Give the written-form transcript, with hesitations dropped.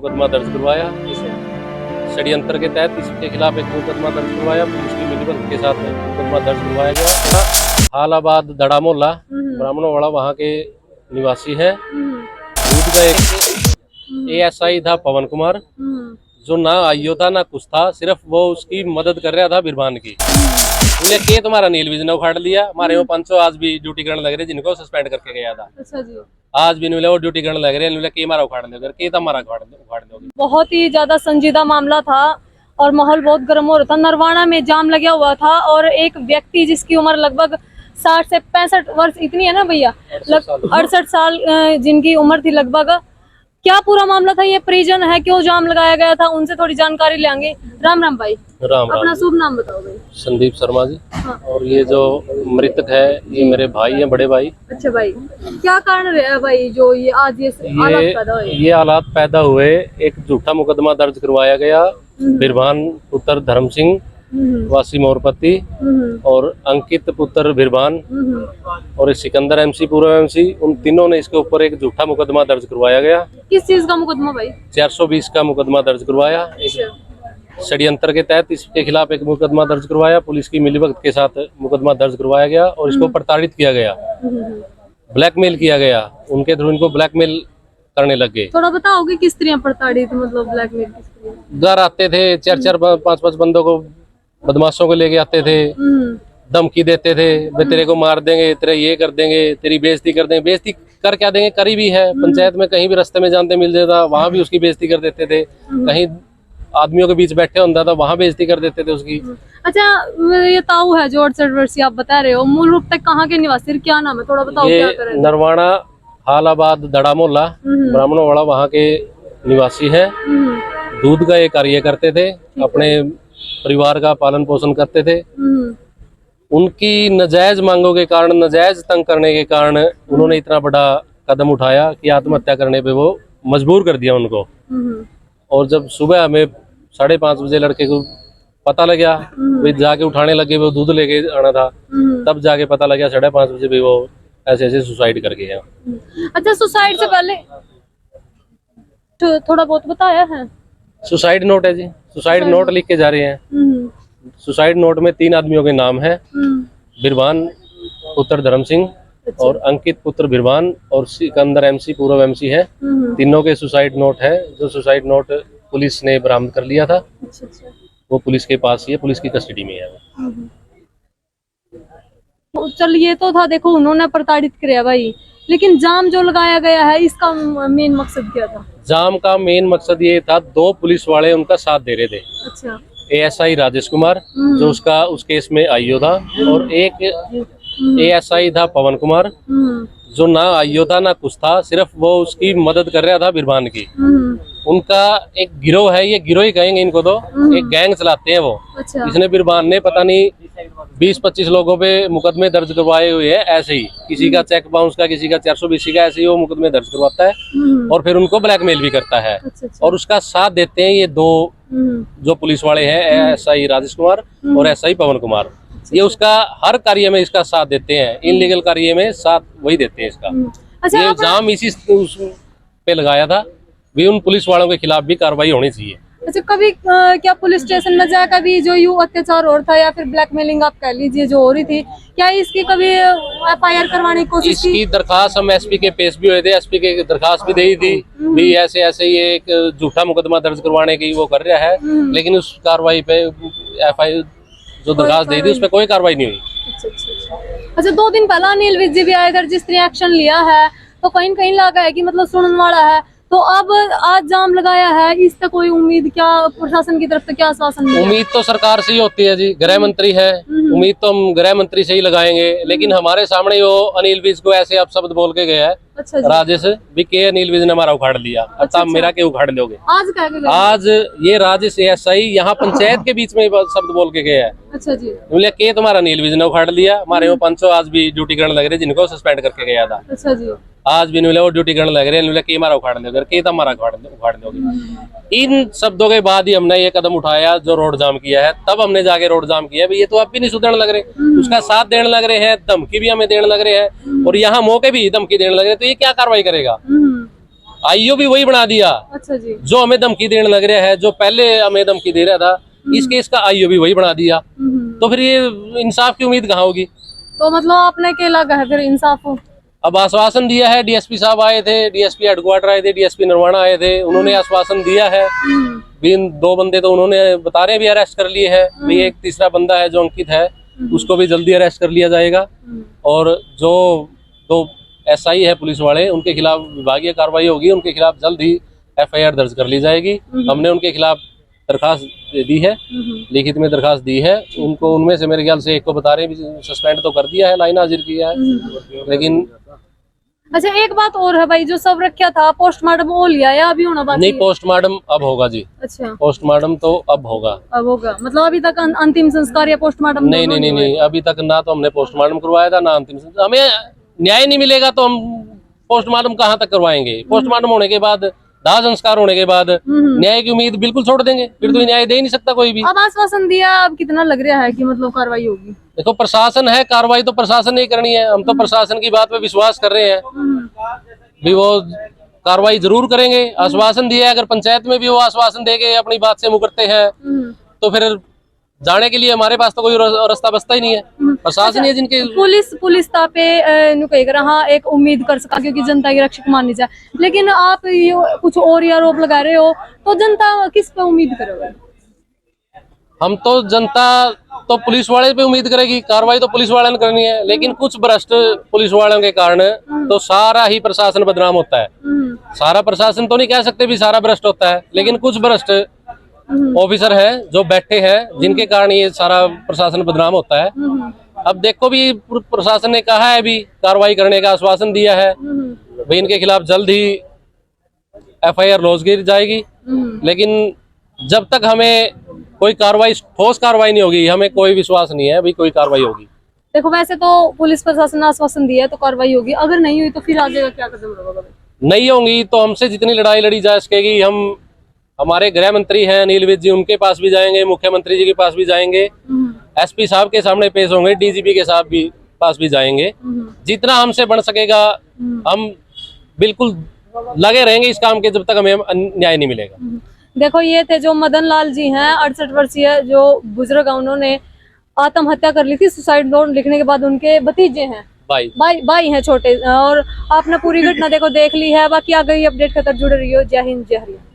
मुकदमा दर्ज करवाया। इस षड्यंत्र के तहत इसके खिलाफ एक मुकदमा दर्ज करवाया। पुलिस की मिलीभगत के साथ मुकदमा दर्ज करवाया गया। हालाबाद दड़ा मोहल्ला ब्राह्मणों वाला वहाँ के निवासी है। दूध का एक ASI था पवन कुमार, जो ना आईओ था ना कुछ था, सिर्फ वो उसकी मदद कर रहा था बिरबान की। उन्हें के तुम्हारा नील विजन उखाड़ लिया। हमारे वो 500 आज भी ड्यूटी करने लग रहे, जिनको सस्पेंड करके गया था। अच्छा जी। आज भी नहीं वो ड्यूटी करने लग रहे हैं। के मारा उखाड़ दोगे, के तुम्हारा उखाड़ दोगे। बहुत ही ज्यादा संजीदा मामला था और माहौल बहुत गर्म हो रहा था। नरवाना में जाम लगा हुआ था और एक व्यक्ति जिसकी उम्र लगभग 60 से 65 वर्ष, इतनी है ना भैया, 68 साल जिनकी उम्र थी लगभग। क्या पूरा मामला था, ये परिजन है, क्यों जाम लगाया गया था, उनसे थोड़ी जानकारी लेंगे। राम राम भाई। राम अपना शुभ नाम बताओ भाई। संदीप शर्मा जी। हाँ। और ये जो मृतक है ये मेरे भाई हैं, बड़े भाई। अच्छा भाई, क्या कारण रहा भाई जो ये आज ये हालात पैदा हुए? ये हालात पैदा हुए, एक झूठा मुकदमा दर्ज करवाया गया। बिरबान पुत्र धर्म सिंह वासी मोरपत्ती और अंकित पुत्र बिरबान और सिकंदर MC पूर्व MC, उन तीनों ने इसके ऊपर एक झूठा मुकदमा दर्ज करवाया गया। किस चीज का मुकदमा भाई? 420 का मुकदमा दर्ज करवाया। षड्यंत्र के तहत इसके खिलाफ एक मुकदमा दर्ज करवाया। पुलिस की मिलीभगत के साथ मुकदमा दर्ज करवाया गया और इसको प्रताड़ित किया गया, ब्लैकमेल किया गया। उनके थ्रू इनको ब्लैकमेल करने लग गए। थोड़ा बताओगे किस तरह प्रताड़ित, मतलब ब्लैकमेल किस तरह? घर आते थे, 4-4 5-5 बंदों को, बदमाशों को लेके आते थे, धमकी देते थे, वे तेरे को मार देंगे, तेरे ये कर देंगे, तेरी बेइज्जती कर देंगे। बेइज्जती कर क्या देंगे, करी भी है। पंचायत में कहीं भी रास्ते में जानते मिल जाता, वहां भी उसकी बेइज्जती कर देते थे। कहीं आदमियों के बीच बैठे होता था, वहां बेइज्जती कर देते थे उसकी। अच्छा, ये ताऊ है जो 68 वर्षीय आप बता रहे हो, मूल रूप से कहाँ के निवासी, क्या नाम है, थोड़ा बताओ। क्या ये नरवाना हालाबाद दड़ा मोहल्ला ब्राह्मणों वाला वहाँ के निवासी है। दूध का ये कार्य करते थे, अपने परिवार का पालन पोषण करते थे। उनकी नाजायज मांगों के कारण, नाजायज तंग करने के कारण उन्होंने इतना बड़ा कदम उठाया कि आत्महत्या करने पे वो मजबूर कर दिया उनको। और जब सुबह हमें 5:30 बजे लड़के को पता लगा, वे जाके उठाने लगे, वो दूध लेके आना था, तब जाके पता लगा 5:30 बजे भी वो ऐसे ऐसे सुसाइड कर गए। अच्छा, सुसाइड से पहले थोड़ा बहुत बताया है? सुसाइड नोट है जी, सुसाइड नोट लिख के जा रहे हैं। सुसाइड नोट में 3 आदमियों के नाम है, बिरबान पुत्र धर्म सिंह और अंकित पुत्र बिरबान और सिकंदर MC पूर्व MC है। तीनों के सुसाइड नोट है, जो सुसाइड नोट पुलिस ने बरामद कर लिया था। अच्छा। वो पुलिस के पास ही है, पुलिस की कस्टडी में है। चल, ये तो था, देखो उन्होंने प्रताड़ित किया भाई, लेकिन जाम जो लगाया गया है इसका मेन मकसद क्या था? जाम का मेन मकसद ये था, 2 पुलिस वाले उनका साथ दे रहे थे। अच्छा। ASI राजेश कुमार, जो उसका उस केस में आईओ था, और एक ASI था पवन कुमार, जो ना आईओ था ना कुछ था, सिर्फ वो उसकी मदद कर रहा था बिरबान की। उनका एक गिरोह है, ये गिरोह ही कहेंगे इनको, तो एक गैंग चलाते हैं वो। अच्छा। इसने बिरबान ने पता नहीं 20-25 लोगों पे मुकदमे दर्ज करवाए हुए हैं। ऐसे ही किसी का चेक बाउंस का, किसी का 420 का, ऐसे ही वो मुकदमे दर्ज करवाता है और फिर उनको ब्लैकमेल भी करता है। और उसका साथ देते हैं ये 2 जो पुलिस वाले हैं, ASI राजेश कुमार और SI पवन कुमार। ये उसका हर कार्य में इसका साथ देते हैं, इनलीगल कार्य में साथ वही देते हैं इसका। अच्छा, ये जाम इसी पे लगाया था, भी उन पुलिस वालों के खिलाफ भी कार्रवाई होनी चाहिए। अच्छा, कभी क्या पुलिस स्टेशन में जाकर कभी जो यू अत्याचार हो रहा था या फिर ब्लैकमेलिंग आप कह लीजिए जो हो रही थी, क्या इसकी कभी FIR करवाने की कोशिश की? इसकी दरखास्त हम SP के पेश भी हुए थे, SP के दरखास्त भी दी थी भी ऐसे ऐसे ये एक झूठा मुकदमा दर्ज करवाने की वो कर रहा है, लेकिन उस कार्रवाई पे FIR जो दरखास्त दी थी उस पर कोई कार्रवाई नहीं हुई। अच्छा, 2 दिन पहले अनिल विज जी भी आए इधर, जिस तरह एक्शन लिया है तो कहीं कहीं लगा है कि मतलब सुनने वाला है, तो अब आज जाम लगाया है, इससे कोई उम्मीद क्या प्रशासन की तरफ से, क्या आश्वासन मिला? उम्मीद तो सरकार से ही होती है जी, गृह मंत्री है, उम्मीद तो हम गृह मंत्री से ही लगाएंगे। लेकिन हमारे सामने वो अनिल विज को ऐसे आप शब्द बोल के गया है, अच्छा राजेश भी के अनिल विज ने हमारा उखाड़ लिया, अच्छा मेरा के उखाड़ लोगे। आज ये राजेश ASI यहाँ पंचायत के बीच में शब्द बोल के गया है। अच्छा जी। बोले के तुम्हारा अनिल विज ने उखाड़ लिया। हमारे वो 500 आज भी ड्यूटी करने लग रहे, जिनको सस्पेंड करके गया था। अच्छा जी। आज भी नहीं वो ड्यूटी करने लग रहे हैं, के मारा उखाड़ दोगे, के तुम्हारा उखाड़ दोगे। इन शब्दों के बाद ही हमने ये कदम उठाया, जो रोड जाम किया है। तब हमने जाके रोड जाम किया, ये तो अब भी नहीं सुधरने लग रहे, उसका साथ देने लग रहे हैं, धमकी भी हमें देने लग रहे हैं, और यहाँ मौके भी धमकी देने लग रहे हैं। तो ये क्या कार्रवाई करेगा? आईओ भी वही बना दिया अच्छा जी। जो हमें धमकी देने लग रहा है, जो पहले हमें धमकी दे रहा था, इस केस का आईओ भी वही बना दिया। तो फिर ये इंसाफ की उम्मीद कहाँ होगी? तो मतलब आपने क्या लगा है फिर इंसाफ हो? अब आश्वासन दिया है, डीएसपी साहब आए थे, डीएसपी हेडक्वार्टर आए थे, डीएसपी नरवाना आए थे, उन्होंने आश्वासन दिया है। दो बंदे तो उन्होंने बता रहे भी अरेस्ट कर लिए है। भी एक तीसरा बंदा है जो अंकित है, उसको भी जल्दी अरेस्ट कर लिया जाएगा। और जो दो एसआई है पुलिस वाले, उनके खिलाफ विभागीय कार्रवाई होगी, उनके खिलाफ जल्द ही एफआईआर दर्ज कर ली जाएगी। हमने उनके खिलाफ दरखास्त दी है, लिखित में दरखास्त दी है उनको। उनमें से मेरे ख्याल से एक को बता रहे सस्पेंड तो कर दिया है, लाइन हाजिर किया है, लेकिन अच्छा एक बात और है भाई, जो सब रखा था पोस्टमार्टम हो लिया या अभी होना बाकी? नहीं, पोस्टमार्टम अब होगा जी। अच्छा, पोस्टमार्टम तो अब होगा। अब होगा मतलब अभी तक अंतिम संस्कार या पोस्टमार्टम? नहीं, अभी तक ना तो हमने पोस्टमार्टम करवाया था ना अंतिम संस्कार। हमें न्याय नहीं मिलेगा तो हम पोस्टमार्टम कहाँ तक करवाएंगे? पोस्टमार्टम होने के बाद, दाह संस्कार होने के बाद न्याय की उम्मीद बिल्कुल छोड़ देंगे, फिर तो न्याय दे ही नहीं सकता कोई भी। अब आश्वासन दिया, अब कितना लग रहा है कि मतलब कार्रवाई होगी? देखो, प्रशासन है, कार्रवाई तो प्रशासन ने करनी है। हम तो प्रशासन की बात पे विश्वास कर रहे हैं भी वो कार्रवाई जरूर करेंगे। आश्वासन दिया है, अगर पंचायत में भी वो आश्वासन देके अपनी बात से मुकरते हैं तो फिर जाने के लिए हमारे पास तो कोई रास्ता बचता ही नहीं है। प्रशासन है जिनके पुलिस तापे हाँ एक उम्मीद कर सका क्योंकि जनता की रक्षक माननी जाए, लेकिन आप ये कुछ और ही आरोप लगा रहे हो, तो जनता किस पे उम्मीद करोगे? हम तो जनता तो पुलिस वाले पे उम्मीद करेगी, कार्रवाई तो पुलिस वाले ने करनी है। लेकिन कुछ भ्रष्ट पुलिस वालों के कारण तो सारा ही प्रशासन बदनाम होता है। सारा प्रशासन तो नहीं कह सकते भी सारा भ्रष्ट होता है, लेकिन कुछ भ्रष्ट ऑफिसर है जो बैठे हैं जिनके कारण ये सारा प्रशासन बदनाम होता है। अब देखो भी प्रशासन ने कहा है, अभी कार्रवाई करने का आश्वासन दिया है भाई, इनके खिलाफ जल्द ही एफआईआर लॉन्च की जाएगी। लेकिन जब तक हमें कोई कार्रवाई, ठोस कार्रवाई नहीं होगी, हमें कोई विश्वास नहीं है अभी कोई कार्रवाई होगी। देखो वैसे तो पुलिस प्रशासन ने आश्वासन दिया है तो कार्रवाई होगी, अगर नहीं हुई तो फिर आगे का क्या कदम होगा? नहीं होंगी तो हमसे जितनी लड़ाई लड़ी जा सकेगी, हम हमारे गृह मंत्री हैं अनिल विज जी, उनके पास भी जाएंगे, मुख्यमंत्री जी के पास भी जाएंगे, एसपी साहब के सामने पेश होंगे, डीजीपी के साथ भी पास भी जाएंगे। जितना हमसे बन सकेगा हम बिल्कुल लगे रहेंगे इस काम के, जब तक हमें न्याय नहीं मिलेगा। देखो ये थे जो मदन लाल जी हैं, 68 वर्षीय जो बुजुर्ग, उन्होंने आत्महत्या कर ली थी। सुसाइड नोट लिखने के बाद उनके भतीजे हैं, भाई हैं छोटे, और आपने पूरी घटना देख ली है। बाकी आगे अपडेट के साथ जुड़े रहिए। जय हिंद, जय हरियाणा।